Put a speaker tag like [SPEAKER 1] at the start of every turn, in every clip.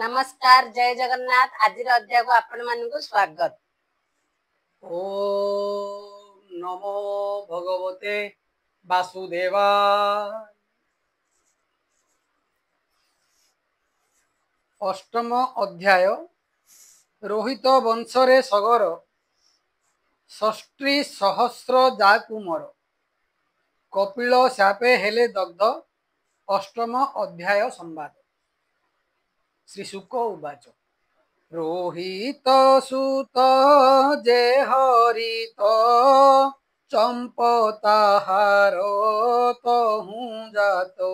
[SPEAKER 1] नमस्कार जय जगन्नाथ। आज अध्याय को आपण मानक स्वागत।
[SPEAKER 2] ओम नमो भगवते वासुदेवाय। अष्टम अध्याय रोहित वंशरे सगर षष्ठी सहस्र जाकुमर कपिल शापे हेले दग्ध। अष्टम अध्याय संवाद। श्री शुक उवाच रोहित सुत जे हरित चंपताहार तहु जातो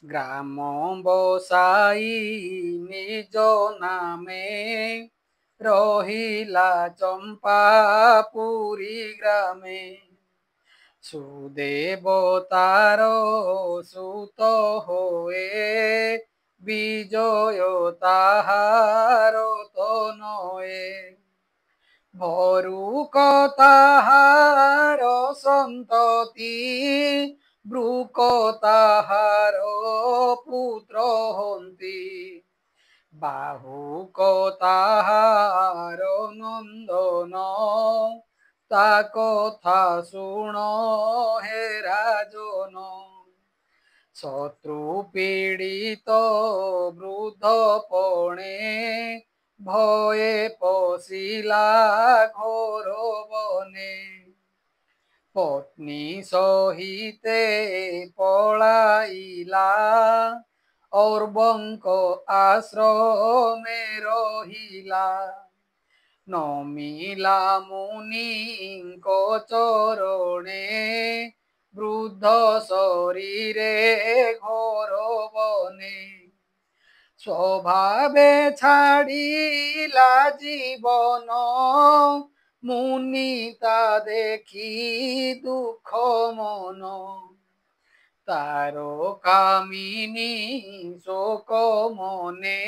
[SPEAKER 2] ग्राम बसाई निज नामे रहिला चंपापुरी ग्रामे सुदेवतार सुत होए विजय ताहार तनये भरुक ताहार संतति ब्रुक ताहार पुत्र हन्ति बाहुक ताहार नंदन ता कथा शुण हे राजन शत्रु पीड़ित वृद्ध पणे भये पशिला घोर बने पत्नी सहिते पलाइला और बंक आश्रमे रहिला नमिला मुनि को चरणे वृद्ध शरीरे घोर बने स्वभावे छाड़िला जीवन मुनिता देखी दुख मन तारो कामिनी शोक मने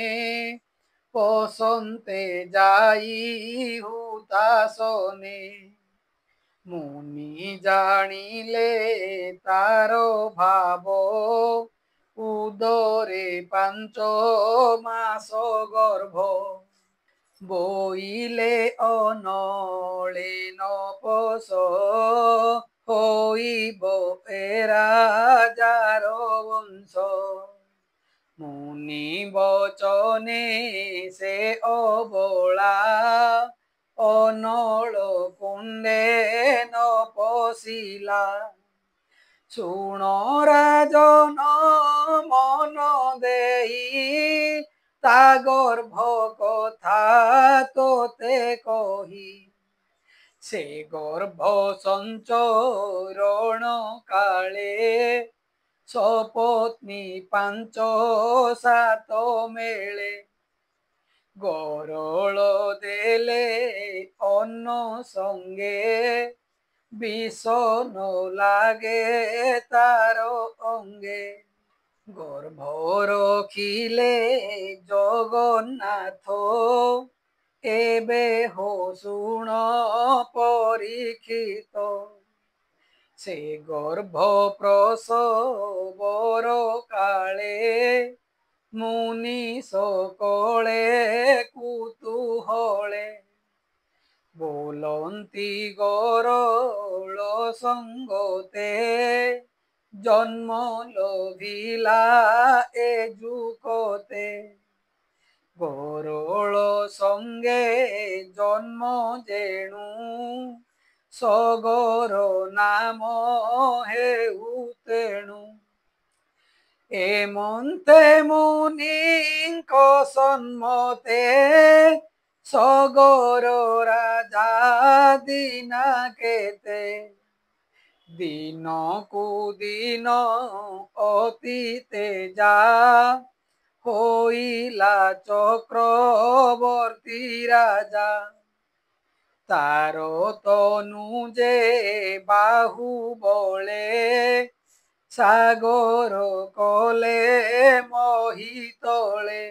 [SPEAKER 2] पसंते जाई हुतासने मुनि जानिले तारो भाव उदरे 5 मास गर्भ बोइले अनले नपस होइब ए राजार वंश मुनि बचने से अबला अनल कुंडे न पशिला शुण राजन मन देई ता गर्भ कथा तोते कही से गर्भ संचरण काले सपत्नी 5-7 मेले गरल देले अन्न संगे विष न लागे तारो अंगे गर्भ रखिले जगन्नाथ एबे हो शुण परीक्षित से गर्भ प्रसवर काले मुनि सकले कुतूहले बोलंती गरल संगते जन्म लभिला ए जुकते गरल संगे जन्म जेणु सगर नाम हेउ तेणु एमंते मुनिंक सन्मते सगर राजा दीना केते दिन को दिन अति तेजा होइला चक्रवर्ती राजा तारो तनु जे बाहु बले सागर कले मोहितले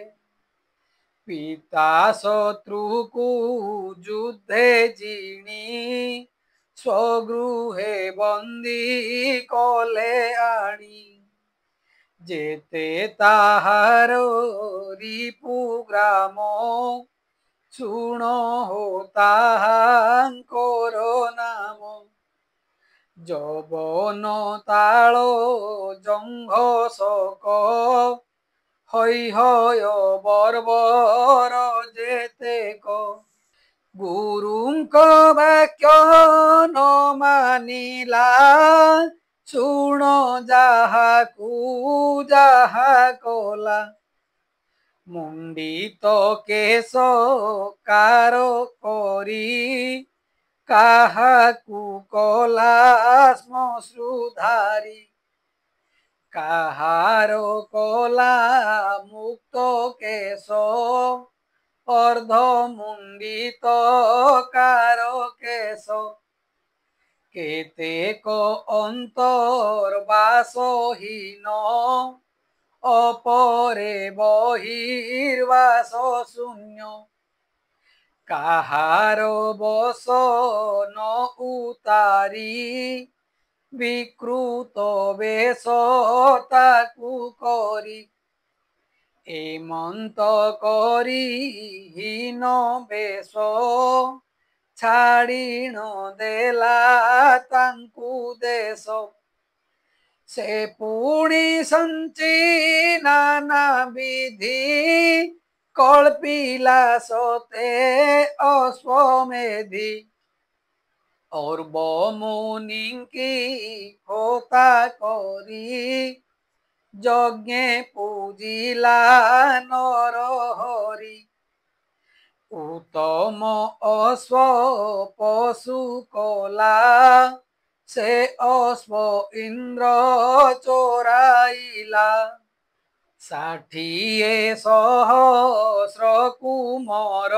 [SPEAKER 2] पिता शत्रु को युद्धे जिणी स्वगृहे बंदी कले आणी जेते ताहार रिपुग्राम शुण हो ताहांकर नाम जबन ताल जंघ शोक हई हय बर्बर जेतेक गुरुंक वाक्य न मानिला शुण जाहाकू जाहा कला मुंडित केश कार करी काहाकू कला श्मश्रुधारी काहार कला मुक्त केश अर्ध मुंडित कार केश केतेक अंतर्वासहीन अपरे बहिर्वास शून्य काहार बस न उतारी विकृत बेश ताकू करी एमंत करी हीन बेश छाड़ीण देला तांकू देश से पुणी संची नाना विधि कल्पिला सते अश्वमेधि और मुनि की होता करी यज्ञ पूजिला नर हरि उत्तम अश्व पशु कला से अश्व इंद्र चोराइला 60 सहस्र कुमर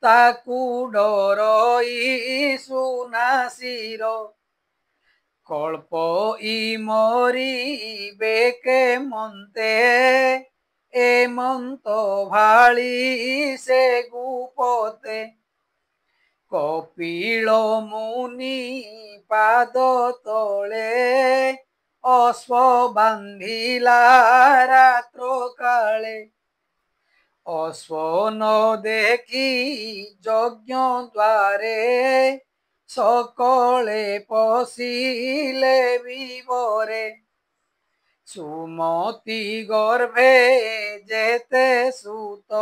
[SPEAKER 2] ताकू डरई सुनासीर कल्प मरी बेके मन्ते एमंत भाली से गुपते कपिल मुनि पाद तले अश्व बांधिला रात्र काले अश्व न देखी यज्ञ द्वारे सकले पशिले विवरे सुमति गर्भे जेते सूत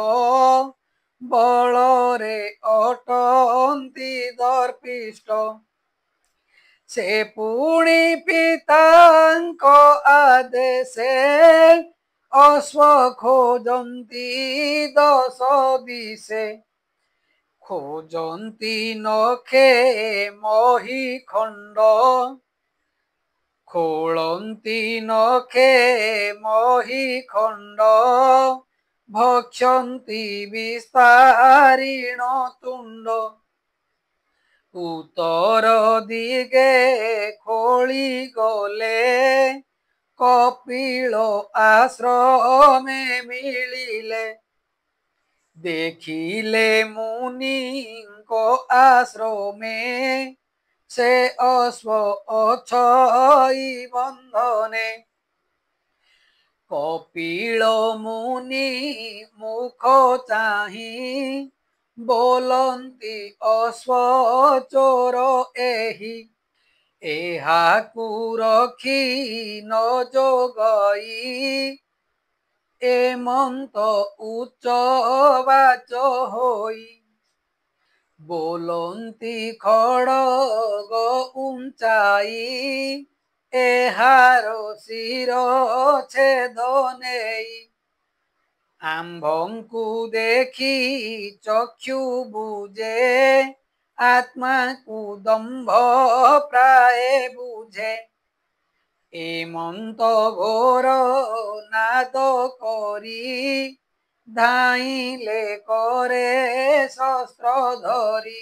[SPEAKER 2] बलरे अटंती दर्पिष्ट से पुणी पितांक आदेशे अश्व खोजंती 10 दिशे खोजंती नखे मही खंड खोलंती नखे मही खंड भक्षंती विस्तारीण तुंड उत्तर दिगे खोली गले कपिल आश्रमे मिलिले देखिले मुनि को आश्रमे से अश्व अछई बंधने कपिल मुनि मुख चाही बोलंती अश्व चोर एही एहाकू रखी न जोगई एमंत उच्च वाच होई बोलंती खड़ग उंचाई एहार शिर छेद नेई आंभंकु देखी चक्षु बुझे आत्मा को दंभ प्राय बुझे एमंत घोर नाद करी धाइले करे शस्त्र धरी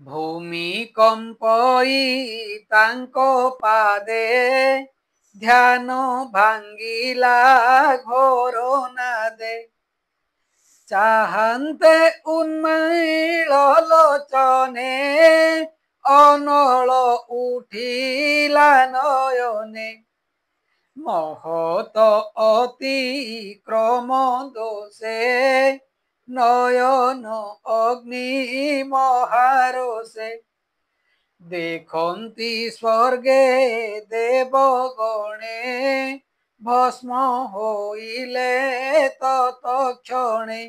[SPEAKER 2] भूमिकंपई तांको पादे ध्यान भांगिला घोर नादे चाहन्ते उन्मैल लोचने अनल उठिला नयने মহত অতিক্রম দোষে নয়ন অগ্নি মহারসে দেখন্তি স্বর্গে দেবগণে ভস্ম হইলে তৎক্ষণে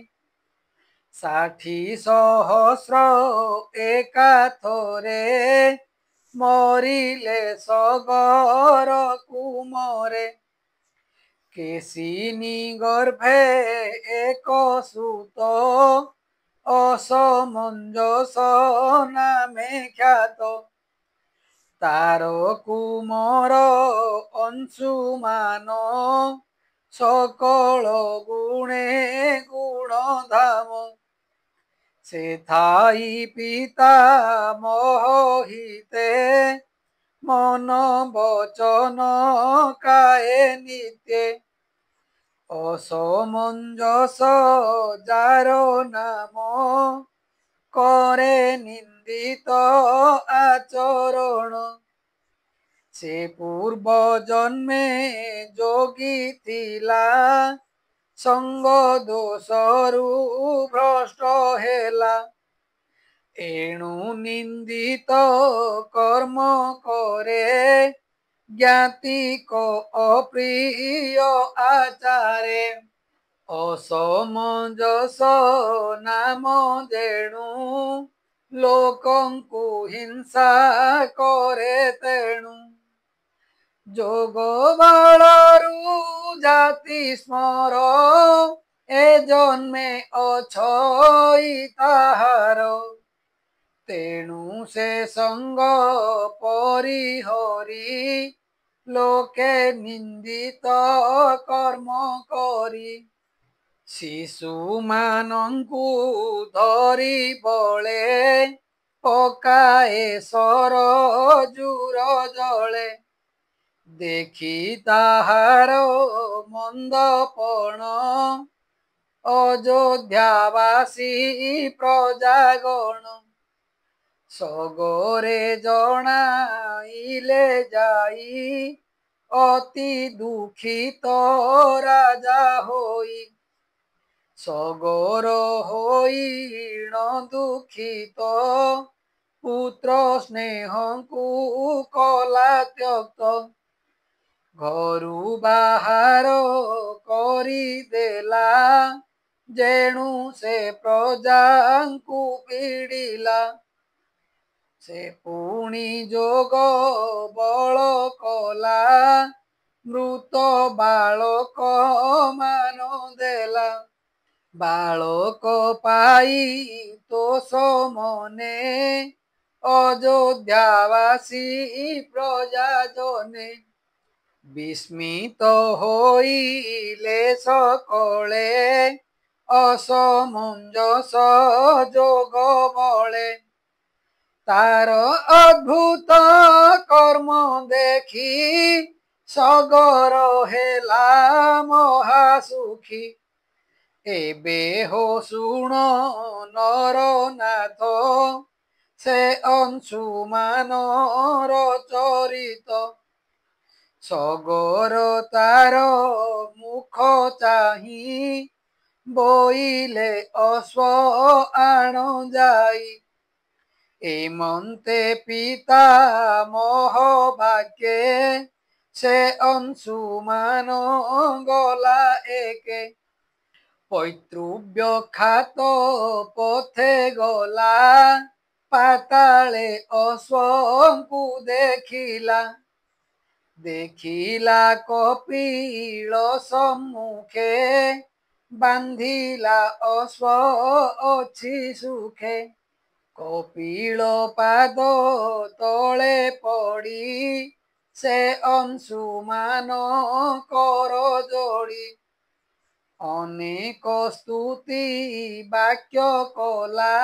[SPEAKER 2] 60,000 একাথরে মরিলে সগর কুমরে কেশিনী গর্ভে এক সুত অসমঞ্জস নামে খ্যাত তার কুমর অংশুমান সকল গুণে গুণধাম সেথাই পিতা মোহিতে মন বচন কায়ে নিত্যে অসমঞ্জস যার নাম করে নিন্দিত আচরণ সে পূর্ব জন্মে যোগী থিলা সঙ্গ দোষরু ভ্রষ্ট হেলা এণু নিন্দিত কর্ম করে জ্ঞাতিক অপ্রিয় আচারে অসমঞ্জস নাম যেণু ଲୋକଙ୍କୁ ହିଂସା କରେ ତେଣୁ ଯୋଗ ବଳରୁ ଜାତି ସ୍ମର ଏ ଜନ୍ମେ ଅଛଇ ତାହାର ତେଣୁ ସେ ସଙ୍ଗ ପରିହରି ଲୋକେ ନିନ୍ଦିତ କର୍ମ କରି ଶିଶୁମାନଙ୍କୁ ଧରି ବଳେ ପକାଏ ସରଜୁର ଜଳେ ଦେଖି ତାହାର ମନ୍ଦପଣ ଅଯୋଧ୍ୟାବାସୀ ପ୍ରଜାଗଣ ସଗରେ ଜଣାଇଲେ ଯାଇ ଅତି ଦୁଃଖିତ ରାଜା ହୋଇ ସଗର ହୋଇଣ ଦୁଃଖିତ ପୁତ୍ର ସ୍ନେହଙ୍କୁ କଲା ତ୍ୟକ୍ତ ଘରୁ ବାହାର କରିଦେଲା ଯେଣୁ ସେ ପ୍ରଜାଙ୍କୁ ପୀଡ଼ିଲା ସେ ପୁଣି ଯୋଗ ବଳ କଲା ମୃତ ବାଳକ ମାନ ଦେଲା ବାଳକ ପାଇ ତୋଷ ମନେ ଅଯୋଧ୍ୟାବାସୀ ପ୍ରଜାଜନେ ବିସ୍ମିତ ହୋଇଲେ সকলে ଅসমଞ୍ଜସ ଯୋଗ ବଳେ ତାର ଅଦ୍ଭୁତ କର୍ମ ଦେଖି ସଗର ହେଲା ମହାସୁଖୀ ଏବେ ହୋ ଶୁଣ ନରନାଥ ସେ ଅଂଶୁମାନର ଚରିତ ସଗର ତାର ମୁଖ ଚାହିଁ ବୋଇଲେ ଅଶ୍ଵ ଆଣ ଯାଇ ଏମନ୍ତେ ପିତା ମହବାକ୍ୟେ ସେ ଅଂଶୁମାନ ଗଲା ଏକେ ପୈତୃବ୍ୟ ଖାତ ପଥେ ଗଲା ପାତାଳେ ଅଶ୍ଵଙ୍କୁ ଦେଖିଲା ଦେଖିଲା କପିଳ ସମ୍ମୁଖେ ବାନ୍ଧିଲା ଅଶ୍ଵ ଅଛି ସୁଖେ କପିଳ ପାଦ ତଳେ ପଡ଼ି ସେ ଅଂଶୁମାନ କର ଯୋଡ଼ି ଅନେକ ସ୍ତୁତି ବାକ୍ୟ କଲା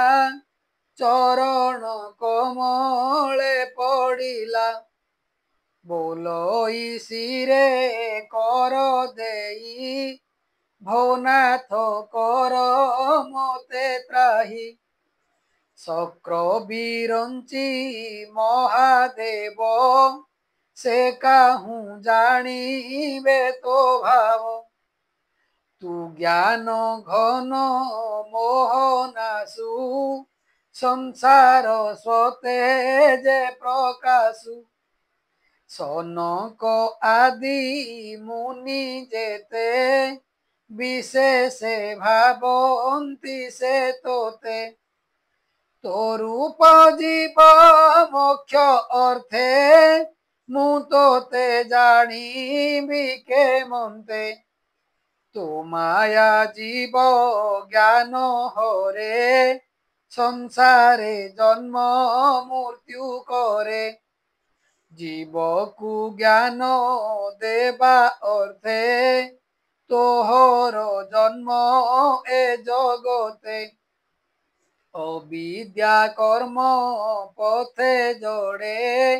[SPEAKER 2] ଚରଣ କମଳେ ପଡ଼ିଲା ବୋଲଇ ଶିରେ କର ଦେଇ ଭୋନାଥ କର ମତେ ତ୍ରାହି ଶକ୍ର ବିରଞ୍ଚି ମହାଦେବ से काहू जानिबे तो भाव तू ज्ञान घन मोहनासु संसार स्वते जे प्रकाशु सनक आदि मुनि जेते विशेषे भावन्ति से तोते तो रूप जीव मोक्ष अर्थे मु तोते जानिबि के मन्ते तो माया जीव ज्ञान हरे संसारे जन्म मृत्यु करे जीव को ज्ञान देवा अर्थे तोहर जन्म ए जगते अविद्या कर्म पथे जोड़े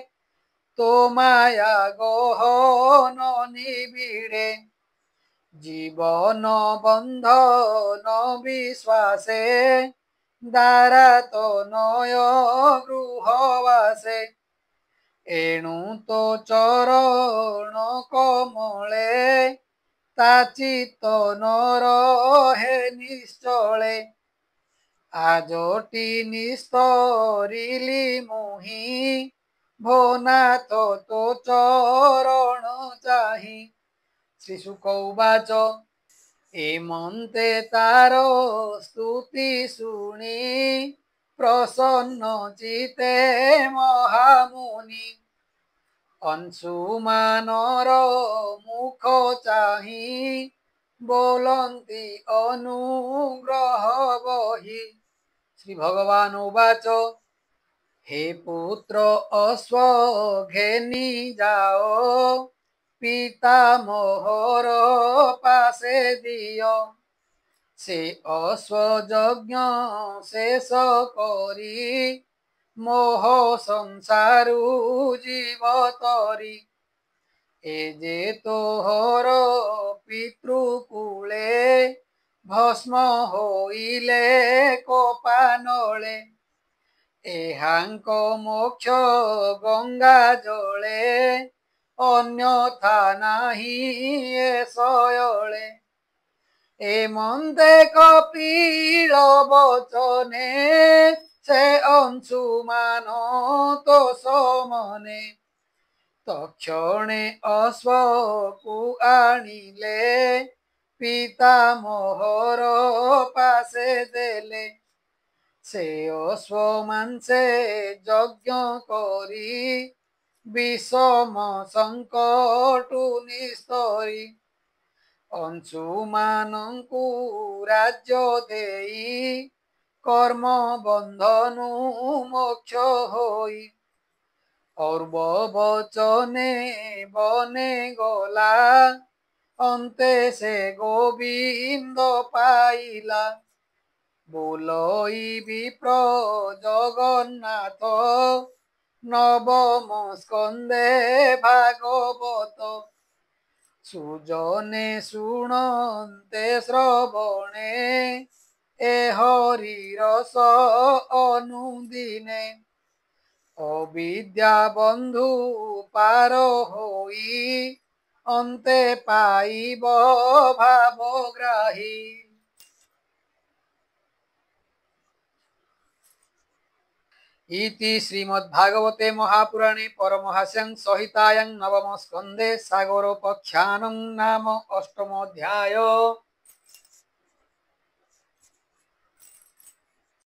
[SPEAKER 2] तो माया गहन निबिड़े जीवन बंधन विश्वासे द्वारा तो नय गृहवासे एणु तो चरण कमले ताचित न रहे निश्चले आजटी निस्तरिली मुहि भोनाथ तो चरण चाहि श्रीशुक उवाच एमन्ते तार स्तुति शुणी प्रसन्न चिते महामुनि अंशुमानर मुख चाहि बोलन्ति अनुग्रह बहि श्री भगवान उवाच हे पुत्र अश्व घेनी जाओ पिता मोहर पासे दियो से अश्व यज्ञ शेष करी मोह संसारु जीव तरी ए जे तोहर पितृकूले भस्म होइले कोपानले एहांक मोक्ष गंगा जले अन्यथा नाही ए सयले एमन्ते कपिल बचने से अंशुमान तो समने तक्षणे अश्व को आनिले पिता मोहर पासे देले से अश्व मांसे यज्ञ करी विषम संकटु निस्तरी अंशुमानंकु राज्य देई कर्म बंधनु मोक्ष होई और बचने बने गला अंते से गोविंद पाइला बोलोई विप्र जगन्नाथ नवम स्कंदे भागवत सुजने शुणन्ते श्रवणे ए हरि रस अनुदिने अविद्या बंधु पार होई अंते पाइब भावग्राही इति श्रीमद्भागवते महापुराणे परमहंस्यां संहितायां नवम स्कंदे सागरोपाख्यानं नाम अष्टमोऽध्याय।